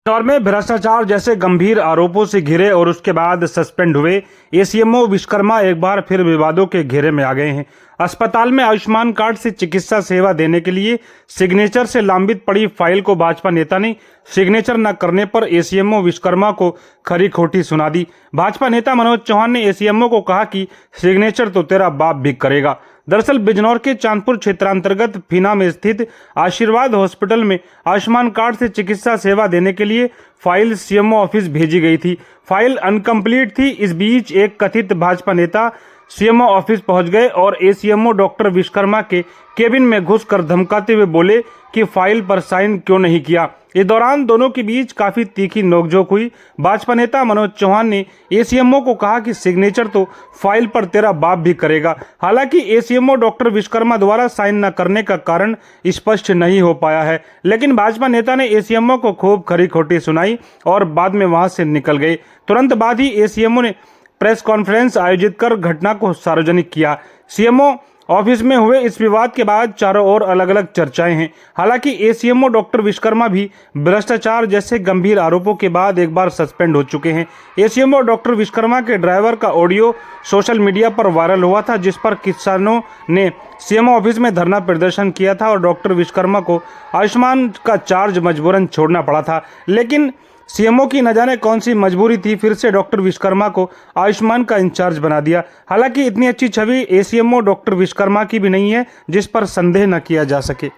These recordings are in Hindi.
इंदौर में भ्रष्टाचार जैसे गंभीर आरोपों से घिरे और उसके बाद सस्पेंड हुए एसीएमओ विश्वकर्मा एक बार फिर विवादों के घेरे में आ गए हैं। अस्पताल में आयुष्मान कार्ड से चिकित्सा सेवा देने के लिए सिग्नेचर से लंबित पड़ी फाइल को भाजपा नेता ने सिग्नेचर न करने पर एसीएमओ विश्वकर्मा को खरी खोटी सुना दी। भाजपा नेता मनोज चौहान ने एसीएमओ को कहा कि सिग्नेचर तो तेरा बाप भी करेगा। दरअसल बिजनौर के चांदपुर क्षेत्रांतर्गत फीना में स्थित आशीर्वाद हॉस्पिटल में आयुष्मान कार्ड से चिकित्सा सेवा देने के लिए फाइल सीएमओ ऑफिस भेजी गई थी। फाइल अनकंप्लीट थी। इस बीच एक कथित भाजपा नेता सीएमओ ऑफिस पहुंच गए और एसीएमओ डॉक्टर विश्वकर्मा के केबिन में घुसकर धमकाते हुए बोले कि फाइल पर साइन क्यों नहीं किया। इस दौरान दोनों के बीच काफी तीखी नोकझोंक हुई। भाजपा नेता मनोज चौहान ने एसीएमओ को कहा कि सिग्नेचर तो फाइल पर तेरा बाप भी करेगा। हालांकि एसीएमओ डॉक्टर विश्वकर्मा द्वारा साइन न करने का कारण स्पष्ट नहीं हो पाया है, लेकिन भाजपा नेता ने एसीएमओ को खूब खरी खोटी सुनाई और बाद में वहां से निकल गए। तुरंत बाद ही एसीएमओ ने प्रेस कॉन्फ्रेंस आयोजित कर घटना को सार्वजनिक किया। सीएमओ ऑफिस में हुए इस विवाद के बाद चारों ओर अलग अलग चर्चाएं हैं। हालांकि एसीएमओ डॉक्टर विश्वकर्मा भी भ्रष्टाचार जैसे गंभीर आरोपों के बाद एक बार सस्पेंड हो चुके हैं। एसीएमओ डॉक्टर विश्वकर्मा के ड्राइवर का ऑडियो सोशल मीडिया पर वायरल हुआ था, जिस पर किसानों ने सीएमओ ऑफिस में धरना प्रदर्शन किया था और डॉक्टर विश्वकर्मा को आयुष्मान का चार्ज मजबूरन छोड़ना पड़ा था। लेकिन सीएमओ की न जाने कौन सी मजबूरी थी, फिर से डॉक्टर विश्वकर्मा को आयुष्मान का इंचार्ज बना दिया। हालांकि इतनी अच्छी छवि एसीएमओ डॉक्टर विश्वकर्मा की भी नहीं है जिस पर संदेह न किया जा सके।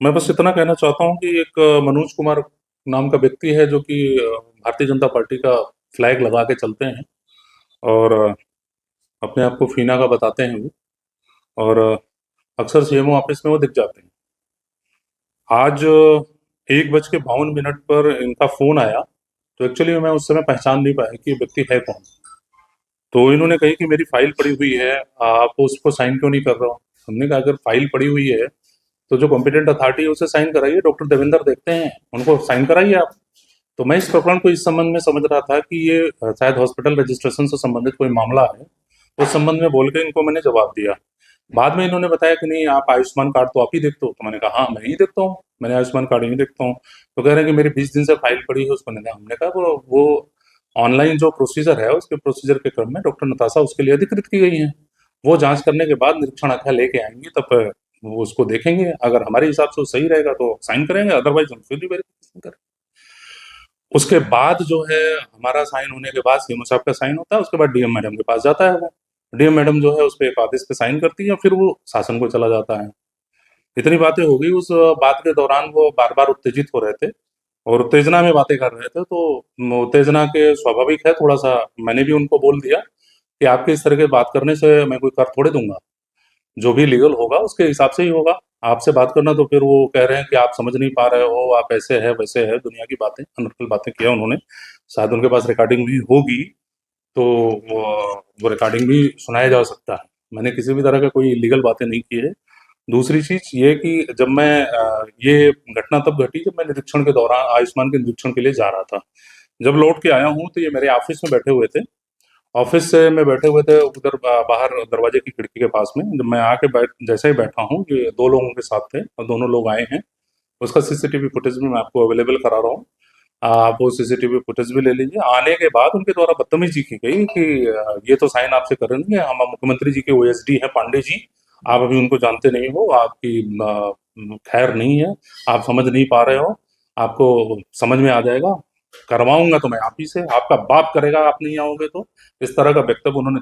मैं बस इतना कहना चाहता हूँ कि एक मनोज कुमार नाम का व्यक्ति है जो कि भारतीय जनता पार्टी का फ्लैग लगा के चलते हैं और अपने आप को फीना का बताते हैं वो, और अक्सर सीएमओ ऑफिस में वो दिख जाते हैं। आज 1:52 पर इनका फ़ोन आया, तो एक्चुअली मैं उस समय पहचान नहीं पाया कि ये व्यक्ति है कौन। तो इन्होंने कही कि मेरी फाइल पड़ी हुई है, आप उस पर साइन क्यों नहीं कर रहे हो? हमने कहा अगर फाइल पड़ी हुई है तो जो कॉम्पिटेंट अथॉरिटी है उसे साइन कराइए, डॉक्टर देवेंद्र देखते हैं, उनको साइन कराइए आप। तो मैं इस प्रकरण को इस संबंध में समझ रहा था कि ये शायद हॉस्पिटल रजिस्ट्रेशन से संबंधित कोई मामला है। उस संबंध में बोल के इनको मैंने जवाब दिया। बाद में इन्होंने बताया कि नहीं, आप आयुष्मान कार्ड तो आप ही देखते हो। तो मैंने कहा हाँ, मैं ही देखता हूँ, मैंने आयुष्मान कार्ड ही देखता हूँ। तो कह रहे हैं कि मेरी 20 दिन से फाइल पड़ी है उसको नहीं। हमने कहा वो ऑनलाइन जो प्रोसीजर है उसके प्रोसीजर के क्रम में डॉक्टर नताशा उसके लिए अधिकृत की गई हैं। वो जांच करने के बाद निरीक्षण आख्या लेके आएंगी, तब वो उसको देखेंगे। अगर हमारे हिसाब से वो सही रहेगा तो साइन करेंगे, अदरवाइज हम फिर भी वेरिफिकेशन करेंगे। उसके बाद जो है हमारा साइन होने के बाद सीएमओ साहब का साइन होता है, उसके बाद डीएम मैडम के पास जाता है वो। डीएम मैडम जो है उस पे एक आदेश पे साइन करती है, फिर वो शासन को चला जाता है। इतनी बातें हो गई। उस बात के दौरान वो बार बार उत्तेजित हो रहे थे और उत्तेजना में बातें कर रहे थे, तो उत्तेजना के स्वाभाविक है थोड़ा सा मैंने भी उनको बोल दिया कि आपके इस तरह के बात करने से मैं कोई कर थोड़े दूंगा, जो भी लीगल होगा उसके हिसाब से ही होगा। आपसे बात करना तो फिर वो कह रहे हैं कि आप समझ नहीं पा रहे हो, आप ऐसे है वैसे है, दुनिया की बातें अनर्गल बातें किया उन्होंने। शायद उनके पास रिकॉर्डिंग भी होगी, तो वो रिकॉर्डिंग भी सुनाया जा सकता है। मैंने किसी भी तरह का कोई इलीगल बातें नहीं की है। दूसरी चीज ये कि जब मैं ये घटना तब घटी जब मैं निरीक्षण के दौरान आयुष्मान के निरीक्षण के लिए जा रहा था। जब लौट के आया हूँ तो ये मेरे ऑफिस में बैठे हुए थे। ऑफिस से में बैठे हुए थे उधर बाहर दरवाजे की खिड़की के पास में। जब मैं आके जैसे ही बैठा हूँ, ये 2 लोगों के साथ थे और दोनों लोग आए हैं। उसका सीसीटीवी फुटेज भी मैं आपको अवेलेबल करा रहा हूँ। आप वो सीसीटीवी फुटेज भी ले लीजिए। आने के बाद उनके द्वारा बदतमीजी की गई कि ये तो साइन आपसे करेंगे, हम मुख्यमंत्री जी के ओएसडी हैं पांडे जी, आप अभी उनको जानते नहीं हो, आपकी खैर नहीं है, आप समझ नहीं पा रहे हो, आपको समझ में आ जाएगा, करवाऊंगा तो मैं आप ही से, आपका बाप करेगा आप नहीं आओगे तो। इस तरह का वक्तव्य उन्होंने